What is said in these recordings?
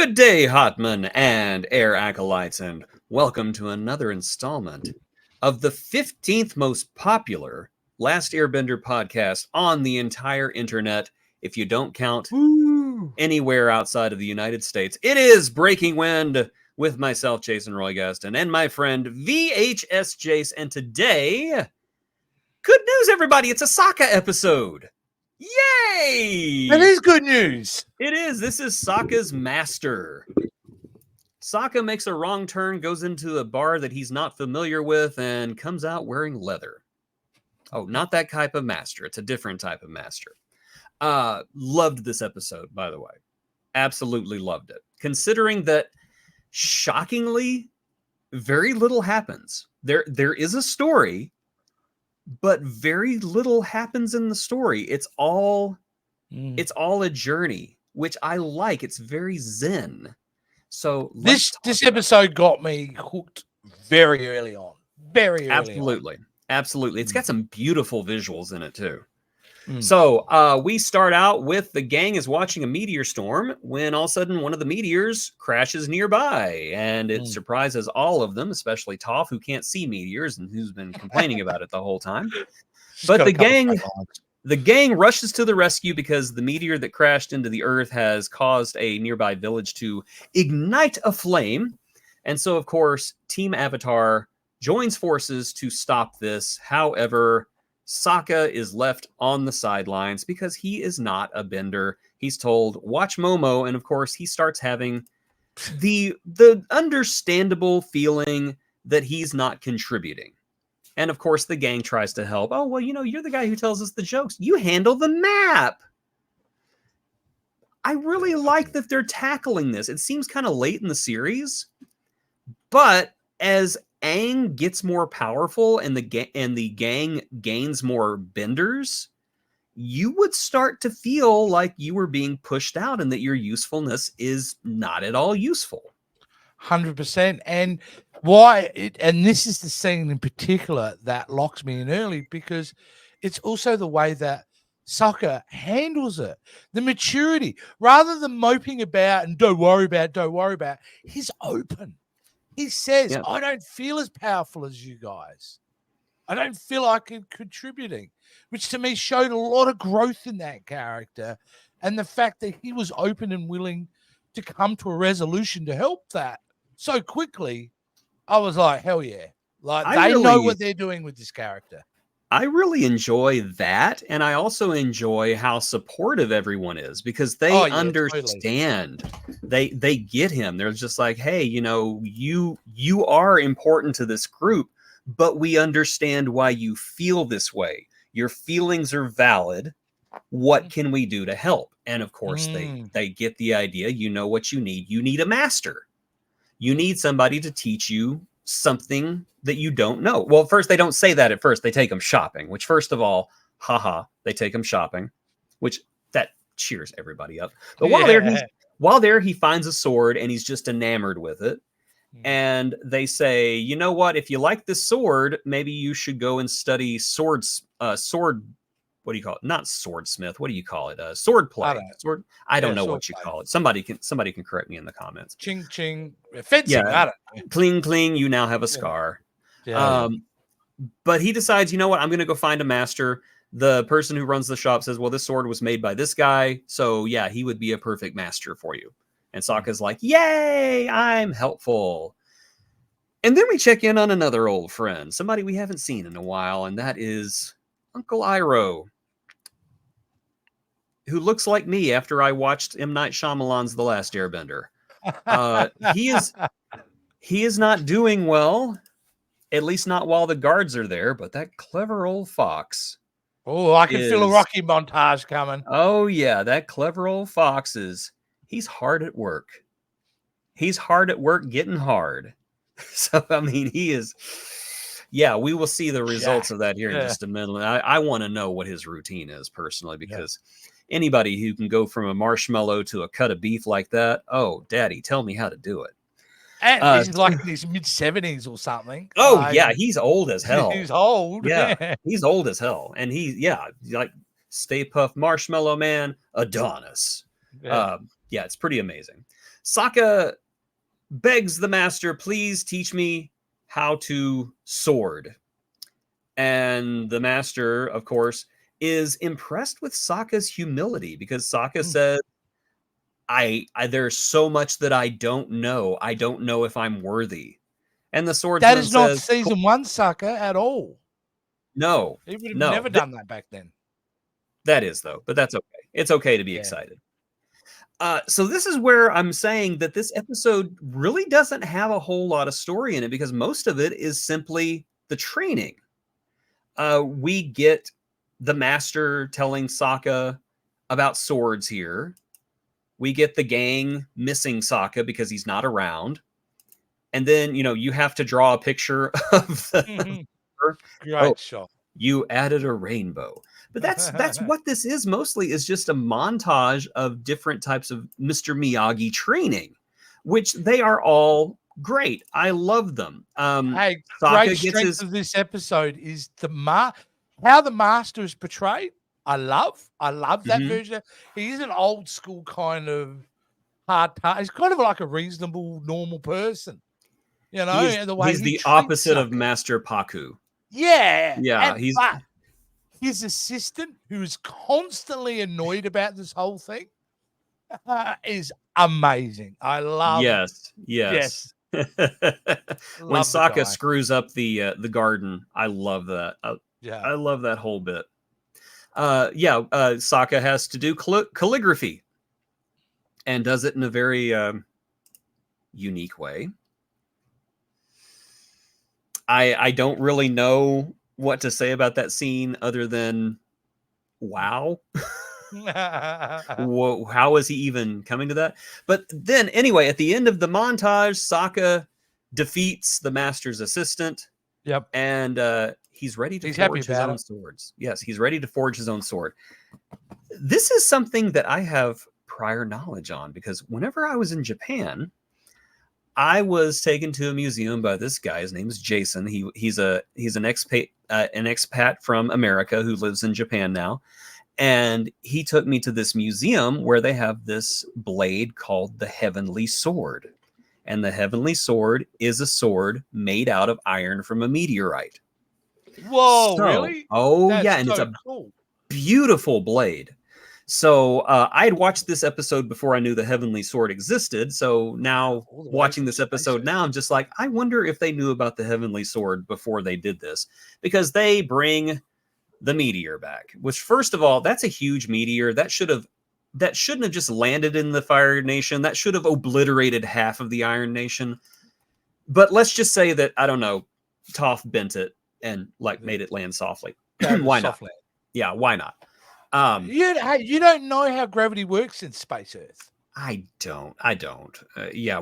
Good day, Hotman and Air Acolytes, and welcome to another installment of the 15th most popular Last Airbender podcast on the entire internet, if you don't count anywhere outside of the United States. It is Breaking Wind with myself, Jason Roygaston, and my friend VHS Jace, and today, good news, everybody, it's a Sokka episode! Yay! That is good news. It is. This is Sokka's master. Sokka makes a wrong turn, goes into a bar that he's not familiar with, and comes out wearing leather. Oh, not that type of master. It's a different type of master. Loved this episode, by the way. Absolutely loved it. Considering that, shockingly, very little happens. There is a story, but very little happens in the story. It's all a journey, which I like. It's very zen. So this episode got me hooked very early on. Absolutely. It's got some beautiful visuals in it too. So we start out with the gang is watching a meteor storm when all of a sudden one of the meteors crashes nearby, and it surprises all of them, especially Toph, who can't see meteors and who's been complaining about it the whole time. But the gang rushes to the rescue because the meteor that crashed into the earth has caused a nearby village to ignite a flame. And so, of course, Team Avatar joins forces to stop this. However, Sokka is left on the sidelines because he is not a bender. He's told, watch Momo. And of course, he starts having the understandable feeling that he's not contributing. And of course, the gang tries to help. Oh, well, you're the guy who tells us the jokes. You handle the map. I really like that they're tackling this. It seems kind of late in the series, but as Aang gets more powerful and the gang gains more benders, you would start to feel like you were being pushed out and that your usefulness is not at all useful. 100%. And and this is the scene in particular that locks me in early, because it's also the way that Sokka handles it. The maturity, rather than moping about and don't worry about, he's open. He says, I don't feel as powerful as you guys. I don't feel like I'm contributing, which to me showed a lot of growth in that character. And the fact that he was open and willing to come to a resolution to help that so quickly, I was like, hell yeah. Like, they know what they're doing with this character. I really enjoy that. And I also enjoy how supportive everyone is, because they understand. Totally. They get him. They're just like, hey, you are important to this group, but we understand why you feel this way. Your feelings are valid. What can we do to help? And of course, they get the idea. You know what you need. You need a master. You need somebody to teach you something that you don't know. Well, first, they don't say that at first. They take them shopping, which, first of all, they take them shopping, which that cheers everybody up. But while there, he finds a sword and he's just enamored with it. And they say, you know what? If you like this sword, maybe you should go and study sword. What do you call it? Not swordsmith. What do you call it? Sword play. I don't know what you call it. Somebody can correct me in the comments. Ching ching. Fencing. Yeah. Cling cling. You now have a scar. Yeah. But he decides, you know what? I'm going to go find a master. The person who runs the shop says, well, this sword was made by this guy. So yeah, he would be a perfect master for you. And Sokka's like, yay, I'm helpful. And then we check in on another old friend, somebody we haven't seen in a while. And that is Uncle Iroh, who looks like me after I watched M. Night Shyamalan's The Last Airbender. He is not doing well, at least not while the guards are there, but that clever old fox. Oh, I can feel a Rocky montage coming. Oh, yeah, that clever old fox he's hard at work. He's hard at work getting hard. So, I mean, he is... Yeah, we will see the results of that here in just a minute. I want to know what his routine is personally, because anybody who can go from a marshmallow to a cut of beef like that, oh, Daddy, tell me how to do it. And he's like in his mid-70s or something. Oh, yeah, he's old as hell. He's old. Yeah, he's old as hell. And like Stay Puft Marshmallow Man, Adonis. Yeah, it's pretty amazing. Sokka begs the master, please teach me how to sword. And the master, of course, is impressed with Sokka's humility because Sokka says, there's so much that I don't know. I don't know if I'm worthy. And the swordsman That is not says, season 1 Sokka at all. no. He would have No. never done that back then. That is, though, but that's okay. It's okay to be excited. So this is where I'm saying that this episode really doesn't have a whole lot of story in it because most of it is simply the training. We get the master telling Sokka about swords here. We get the gang missing Sokka because he's not around. And then, you have to draw a picture of the Great shot. You added a rainbow. But that's what this is mostly, is just a montage of different types of Mr. Miyagi training, which they are all great. I love them. Hey, Sokka great strength of this episode is how the master is portrayed. I love that version. He's an old school kind of he's kind of like a reasonable, normal person. And the way he's the treats opposite Sokka. of Master Paku. Yeah. Yeah. But his assistant, who's constantly annoyed about this whole thing, is amazing. I love Yes. When Sokka screws up the garden, I love that. I love that whole bit. Sokka has to do calligraphy and does it in a very unique way. I don't really know what to say about that scene other than wow. Whoa, how is he even coming to that? But then anyway, at the end of the montage, Sokka defeats the master's assistant. Yep. And he's ready to forge his own swords. Yes, he's ready to forge his own sword. This is something that I have prior knowledge on because whenever I was in Japan, I was taken to a museum by this guy. His name is Jason. He's an expat from America who lives in Japan now. And he took me to this museum where they have this blade called the Heavenly Sword. And the Heavenly Sword is a sword made out of iron from a meteorite. Whoa, really? Oh, that's and it's a beautiful blade. So I had watched this episode before I knew the Heavenly Sword existed. So now watching this episode now, I'm just like, I wonder if they knew about the Heavenly Sword before they did this. Because they bring the meteor back, which first of all, that's a huge meteor. That shouldn't have just landed in the Fire Nation. That should have obliterated half of the Iron Nation. But let's just say that, I don't know, Toph bent it and made it land softly. Why not? Yeah, why not? You don't know how gravity works in space Earth. I don't.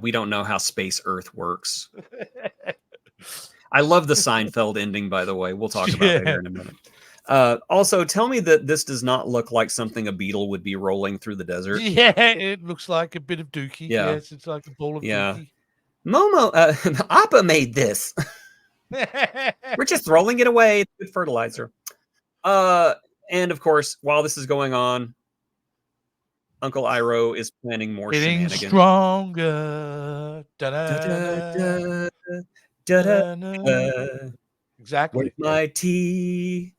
We don't know how space Earth works. I love the Seinfeld ending, by the way. We'll talk about that here in a minute. Also, tell me that this does not look like something a beetle would be rolling through the desert. Yeah, it looks like a bit of dookie. Yeah. Yes, it's like a ball of dookie. Momo, Appa made this. We're just throwing it away. It's good fertilizer. And of course, while this is going on, Uncle Iroh is planning more Getting shenanigans. Stronger. Exactly. Where's my tea?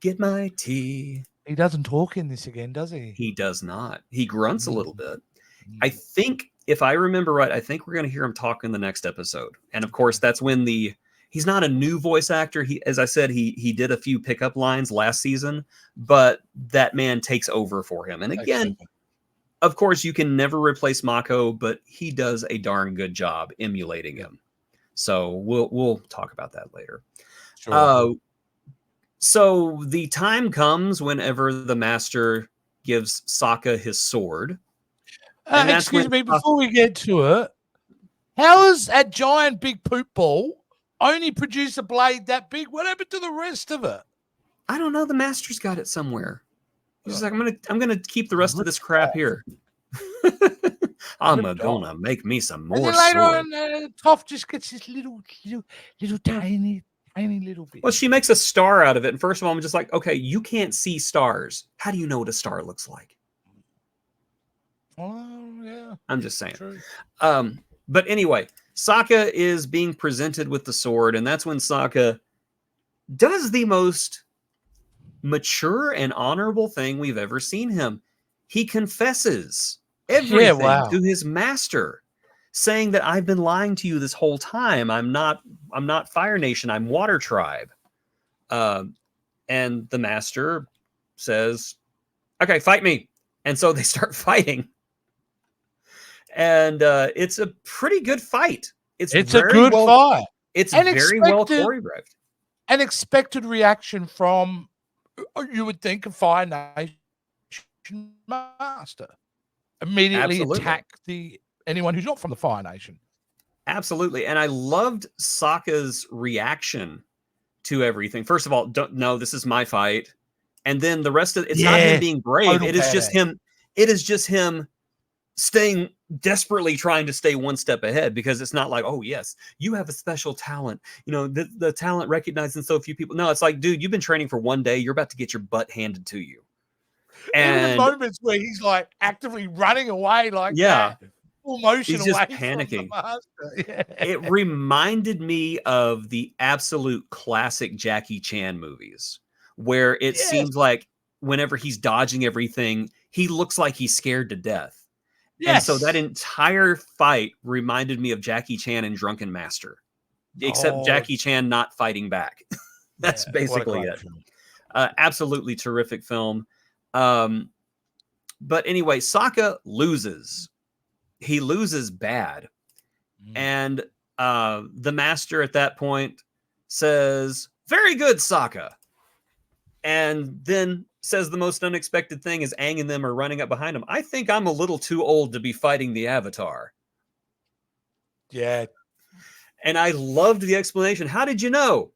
Get my tea. He doesn't talk in this again, does he? He does not. He grunts a little bit. I think, if I remember right, I think we're going to hear him talk in the next episode. And of course, that's when he's not a new voice actor. As I said, he did a few pickup lines last season, but that man takes over for him. And again, of course, you can never replace Mako, but he does a darn good job emulating him. So we'll talk about that later. Sure. So the time comes whenever the master gives Sokka his sword. Excuse me, before we get to it, how is that giant big poop ball only produce a blade that big? What happened to the rest of it? I don't know. The master's got it somewhere. He's like, I'm gonna keep the rest of this crap here. I'm gonna make me some more. And then later on, Toph just gets this little tiny little bit. Well, she makes a star out of it. And first of all, I'm just like, okay, you can't see stars. How do you know what a star looks like? Oh, yeah. I'm just saying. True. But anyway, Sokka is being presented with the sword, and that's when Sokka does the most mature and honorable thing we've ever seen him. He confesses everything to his master, saying that I've been lying to you this whole time. I'm not Fire Nation. I'm Water Tribe. And the master says, okay, fight me. And so they start fighting. And it's a pretty good fight. It's a good fight. It's very well choreographed. An expected reaction from, you would think, a Fire Nation master. Immediately attack anyone who's not from the Fire Nation. Absolutely. And I loved Sokka's reaction to everything. First of all, no, this is my fight. And then the rest of it's not him being brave. It is just him. It is just him staying desperately trying to stay one step ahead, because it's not like, oh yes, you have a special talent. You know, the talent recognized in so few people. No, it's like, dude, you've been training for one day. You're about to get your butt handed to you. And even the moments where he's like actively running away, like that, full motion, he's just panicking. It reminded me of the absolute classic Jackie Chan movies, where it seems like whenever he's dodging everything, he looks like he's scared to death. And so that entire fight reminded me of Jackie Chan and Drunken Master, except Jackie Chan not fighting back. That's basically it. Absolutely terrific film. But anyway, Sokka loses. He loses bad. And the master at that point says, very good, Sokka. And then says the most unexpected thing as Aang and them are running up behind him. I think I'm a little too old to be fighting the Avatar. Yeah. And I loved the explanation. How did you know?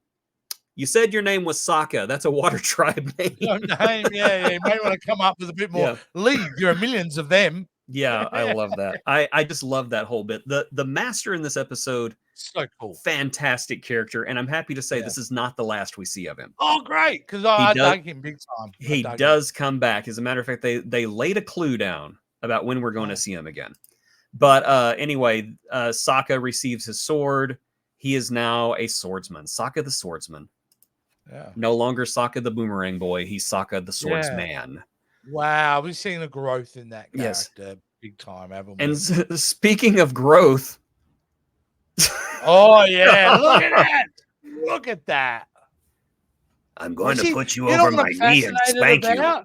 You said your name was Sokka. That's a Water Tribe name. Your name, yeah. You may want to come up with a bit more. Leave. There are millions of them. Yeah, I love that. I just love that whole bit. The master in this episode, so cool, fantastic character, and I'm happy to say this is not the last we see of him. Oh, great, because I dug him big time. He does come back. As a matter of fact, they laid a clue down about when we're going to see him again. But anyway, Sokka receives his sword. He is now a swordsman. Sokka the swordsman. Yeah. No longer Sokka the boomerang boy. He's Sokka the swordsman. Wow, we've seen a growth in that character big time, haven't we? And speaking of growth. Oh, yeah. Look at that. Look at that. I'm going to put you over my knee and spank you.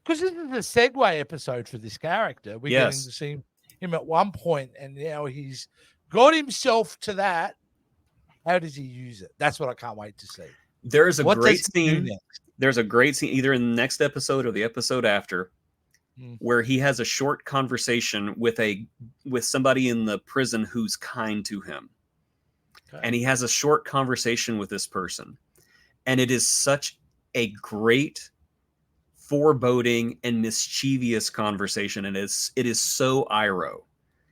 Because this is a segue episode for this character. We're getting to see him at one point, and now he's got himself to that. How does he use it? That's what I can't wait to see. There's a great scene. There's a great scene either in the next episode or the episode after where he has a short conversation with somebody in the prison who's kind to him. Okay. And he has a short conversation with this person. And it is such a great, foreboding and mischievous conversation. And it is so Iroh.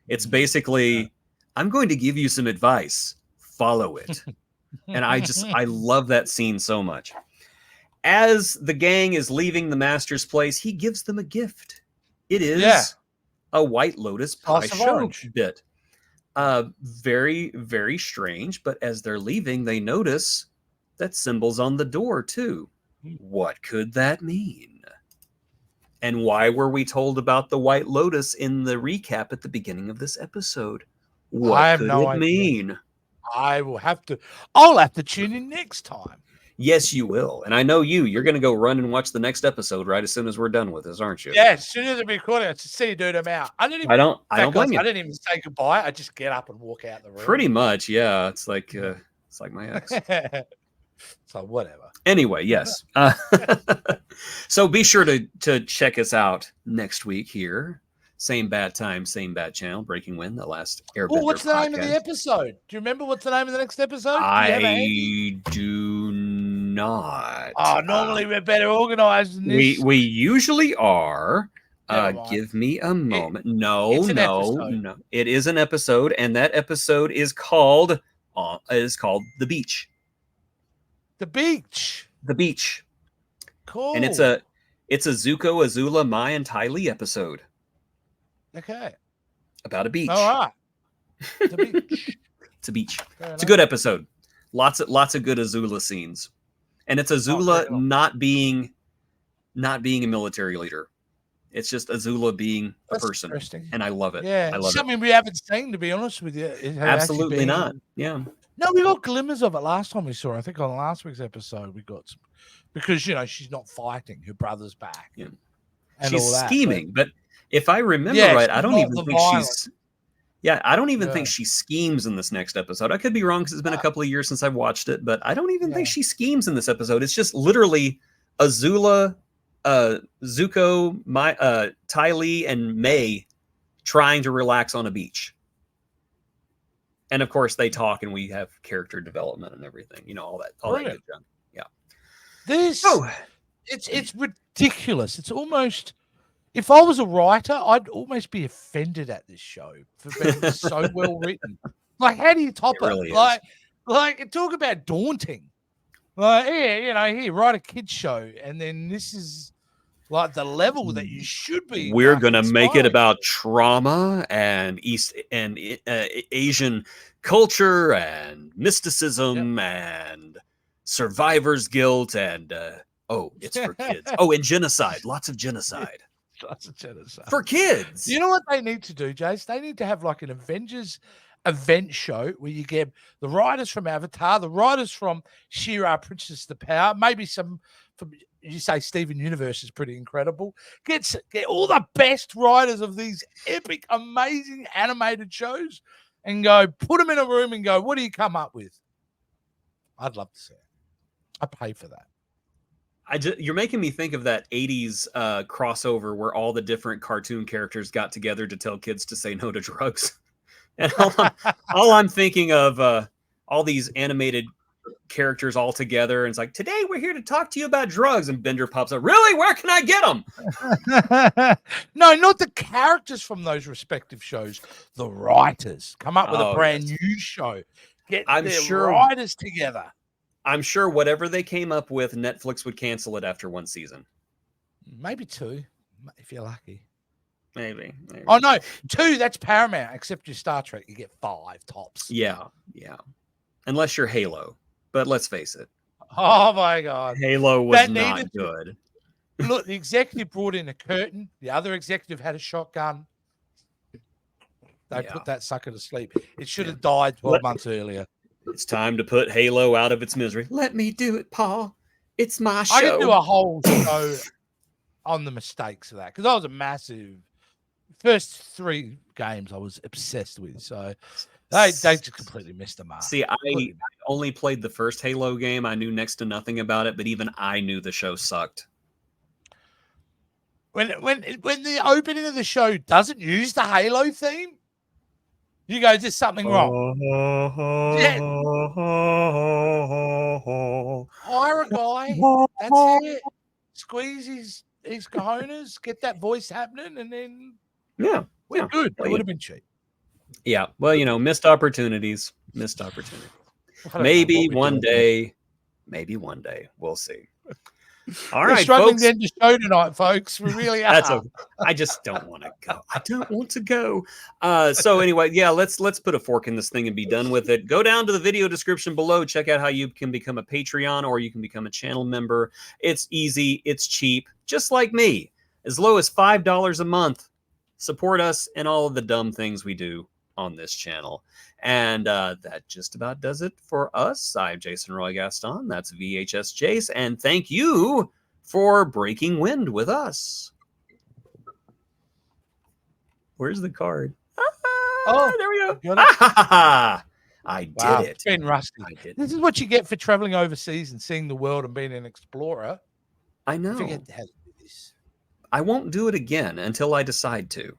It's basically, I'm going to give you some advice. Follow it. And I love that scene so much. As the gang is leaving the master's place, he gives them a gift. It is a White Lotus pie show bit. Very, very strange. But as they're leaving, they notice that symbol's on the door too. What could that mean? And why were we told about the White Lotus in the recap at the beginning of this episode? What could it mean? I'll have to tune in next time. Yes, you will. And I know you're going to go run and watch the next episode right as soon as we're done with this, aren't you? Yeah, as soon as we record it, see you, dude, I'm out. I don't blame you. I didn't even say goodbye. I just get up and walk out the room. Pretty much, yeah. It's like my ex. So whatever. Anyway, yes. So be sure to check us out next week here. Same bad time, same bad channel. Breaking Wind, the last Airbender. Oh, what's the name of the episode? Do you remember what's the name of the next episode? I do not. Oh, normally we're better organized than this. We usually are. Give me a moment. No. It is an episode, and that episode is called The Beach. The Beach. The Beach. Cool. And it's a Zuko, Azula, Mai, and Ty Lee episode. Okay. About a beach. All right. It's a beach. It's a beach. It's a good episode. Lots of good Azula scenes. And it's Azula not being a military leader. It's just Azula being a person. And I love it. Yeah. I love something we haven't seen, to be honest with you. Absolutely not. Yeah. No, we got glimmers of it last time we saw her. I think on last week's episode we got some, because she's not fighting. Her brother's back. Yeah. And she's all that, scheming, but if I remember right, I don't even think she's I don't even think she schemes in this next episode. I could be wrong because it's been a couple of years since I've watched it, but I don't even think she schemes in this episode. It's just literally Azula, Zuko, Ty Lee, and May trying to relax on a beach. And of course they talk and we have character development and everything. All that good junk. Yeah. It's ridiculous. It's almost, if I was a writer, I'd almost be offended at this show for being so well written. Like, how do you top it? Really like, talk about daunting. Like, here, write a kids show, and then this is like the level that you should be. We're gonna make it about trauma and Asian culture and mysticism and survivor's guilt and it's for kids. And genocide. Lots of genocide. Lots of genocide. For kids. You know what they need to do, Jace? They need to have like an Avengers event show where you get the writers from Avatar, the writers from She-Ra, Princess of the Power, maybe some from, you say Steven Universe is pretty incredible. Get all the best writers of these epic, amazing animated shows and go put them in a room and go, what do you come up with? I'd love to see it. I pay for that. You're making me think of that 80s crossover where all the different cartoon characters got together to tell kids to say no to drugs. And all I'm thinking of all these animated characters all together. And it's like, today we're here to talk to you about drugs. And Bender pops up. Really? Where can I get them? No, not the characters from those respective shows. The writers come up with a brand new show. Get their writers together. I'm sure whatever they came up with, Netflix would cancel it after one season. Maybe 2, if you're lucky. Maybe. Oh, no. 2, that's Paramount. Except your Star Trek, you get 5 tops. Yeah. Unless you're Halo. But let's face it. Oh, my God. Halo was not good. Look, the executive brought in a curtain. The other executive had a shotgun. They put that sucker to sleep. It should have died 12 months earlier. It's time to put Halo out of its misery. Let me do it, Paul. It's my show. I could do a whole show on the mistakes of that because I was a massive first 3 games I was obsessed with. So they just completely missed the mark. See, I only played the first Halo game. I knew next to nothing about it, but even I knew the show sucked. When the opening of the show doesn't use the Halo theme, you go, there's something wrong. Hire a guy. That's it. Squeeze his cojones, get that voice happening, and then we're good. It would have been cheap. Yeah. Well, missed opportunities. Maybe one day. We'll see. All right, struggling folks. To end the show tonight, folks. We really are. That's okay. I just don't want to go. I don't want to go. So anyway, let's put a fork in this thing and be done with it. Go down to the video description below. Check out how you can become a Patreon or you can become a channel member. It's easy. It's cheap. Just like me. As low as $5 a month. Support us and all of the dumb things we do on this channel. And that just about does it for us. I'm Jason Roy Gaston. That's VHS Jace. And thank you for breaking wind with us. Where's the card? There we go. I did it. It's been rusty. This is what you get for traveling overseas and seeing the world and being an explorer. I know. Forget how to do this. I won't do it again until I decide to.